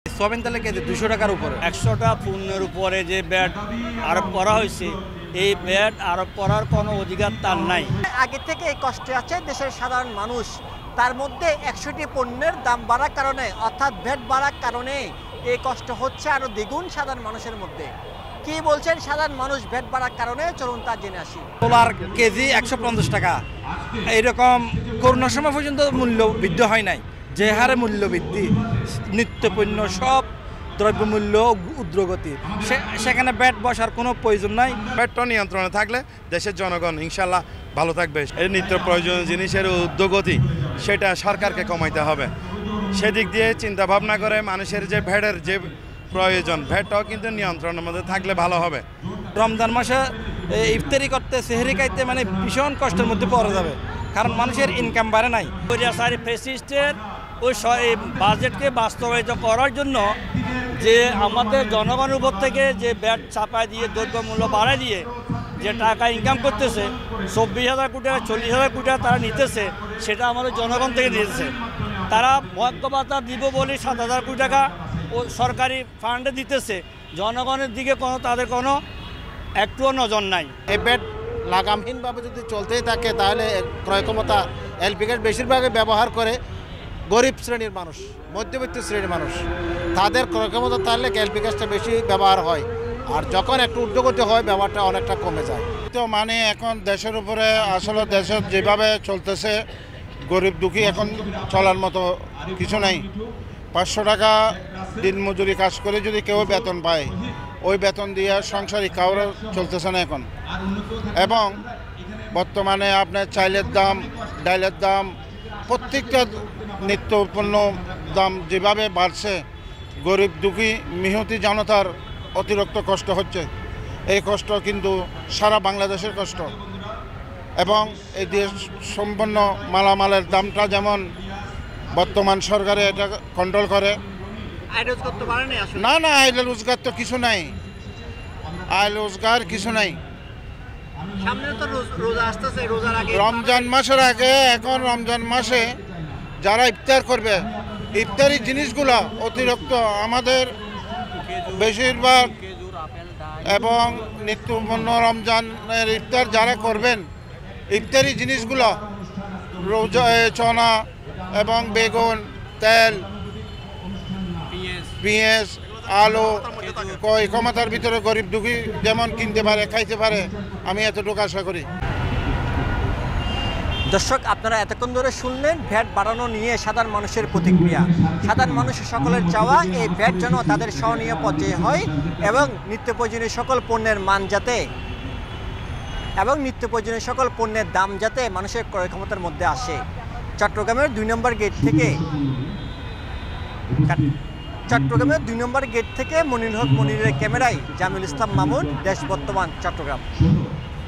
Soybean তেলের KG 200 টাকার উপরে। 100টা পণ্যের উপরে যে ব্যাট আরোপ করা হয়েছে, এই ব্যাট আরোপ করার কোনো অধিকার তার নাই। আগে থেকে এই কষ্টে আছে দেশের সাধারণ মানুষ। তার মধ্যে 100টি পণ্যের দাম বাড়ার কারণে অর্থাৎ ভ্যাট বাড়ার কারণে এই কষ্ট হচ্ছে আরও দ্বিগুণ সাধারণ মানুষের মধ্যে। কি বলছেন সাধারণ মানুষ ভ্যাট বাড়ার কারণে, চলুন তা জেনে আসি। তোলার কেজি 150 টাকা, এইরকম করোনার সময় পর্যন্ত মূল্য বৃদ্ধি হয় নাই। যে হারে মূল্য বৃদ্ধি, নিত্যপণ্য সব দ্রব্যমূল্য ঊর্ধ্বগতি, সেখানে ব্যাট বসার কোনো প্রয়োজন নাই। ব্যাটটা নিয়ন্ত্রণে থাকলে দেশের জনগণ ইনশাল্লাহ ভালো থাকবে। এই নিত্য প্রয়োজনীয় জিনিসের ঊর্ধ্বগতি সেটা সরকারকে কমাইতে হবে। সেদিক দিয়ে চিন্তা ভাবনা করে মানুষের যে ভ্যাটের যে প্রয়োজন, ভ্যাটটাও কিন্তু নিয়ন্ত্রণের মধ্যে থাকলে ভালো হবে। রমজান মাসে ইফতারি করতে, সেহরি খাইতে মানে ভীষণ কষ্টের মধ্যে পড়া যাবে, কারণ মানুষের ইনকাম বাড়ে নাই। ফেসিস্টের ওই বাজেটকে বাস্তবায়িত করার জন্য যে আমাদের জনগণের উপর থেকে যে ব্যাট চাপায় দিয়ে দ্রব্যমূল্য বাড়ায় দিয়ে যে টাকা ইনকাম করতেছে, 24,000 কোটি টাকা 40,000 কোটি টাকা তারা নিতেছে, সেটা আমাদের জনগণ থেকে নিতেছে। তারা ভাগ্য ভাতা দিব বলে 7,000 কোটি টাকা ও সরকারি ফান্ডে দিতেছে, জনগণের দিকে তাদের কোনো একটুও নজর নাই। এই ব্যাট লাগামহীনভাবে যদি চলতেই থাকে তাহলে ক্রয় ক্ষমতা এলপি গ্যাস বেশিরভাগই ব্যবহার করে গরিব শ্রেণীর মানুষ, মধ্যবিত্ত শ্রেণীর মানুষ। তাদের ক্রয় ক্ষমতা তাহলে এলপি গ্যাসটা বেশি ব্যবহার হয়, আর যখন একটু ঊর্ধ্বগতি হয় ব্যবহারটা অনেকটা কমে যায়। তো মানে এখন দেশের উপরে আসলে দেশের যেভাবে চলতেছে, গরিব দুঃখী এখন চলার মতো কিছু নাই। 500 টাকা দিন মজুরি কাজ করে যদি কেউ বেতন পায়, ওই বেতন দিয়ে সংসারই কারো চলতেছে না এখন। এবং বর্তমানে আপনার চাইলের দাম, ডাইলের দাম, প্রত্যেকটা নিত্যপণ্য দাম যেভাবে বাড়ছে, গরিব দুঃখী মিহতি জনতার অতিরিক্ত কষ্ট হচ্ছে। এই কষ্ট কিন্তু সারা বাংলাদেশের কষ্ট। এবং এই দেশ সম্পন্ন মালামালের দামটা যেমন বর্তমান সরকারে এটা কন্ট্রোল করে। না না, আয় রোজগার তো কিছু নাই, আয় রোজগার কিছু নাই। রমজান মাসের আগে, এখন রমজান মাসে যারা ইফতার করবে, ইফতারি জিনিসগুলো অতিরিক্ত আমাদের বেশিরভাগ এবং নিত্যপণ্য রমজানের ইফতার যারা করবেন, ইফতারি জিনিসগুলো রোজা, চনা এবং বেগুন, তেল, পেঁয়াজ, আলু কই ক্ষমতার ভিতরে গরিব দুঃখী যেমন কিনতে পারে, খাইতে পারে, আমি এতটুকু আশা করি। দর্শক, আপনারা এতক্ষণ ধরে শুনলেন ভ্যাট বাড়ানো নিয়ে সাধারণ মানুষের প্রতিক্রিয়া। সাধারণ মানুষের সকলের চাওয়া এই ভ্যাট যেন তাদের সহনীয় পর্যায়ে হয় এবং নিত্য প্রয়োজনীয় সকল পণ্যের মান যাতে এবং নিত্য প্রয়োজনীয় সকল পণ্যের দাম যাতে মানুষের ক্রয় ক্ষমতার মধ্যে আসে। চট্টগ্রামের 2 নম্বর গেট থেকে মনির হক মনিরের ক্যামেরায় জামিল ইসলাম মামুন, দেশ বর্তমান, চট্টগ্রাম।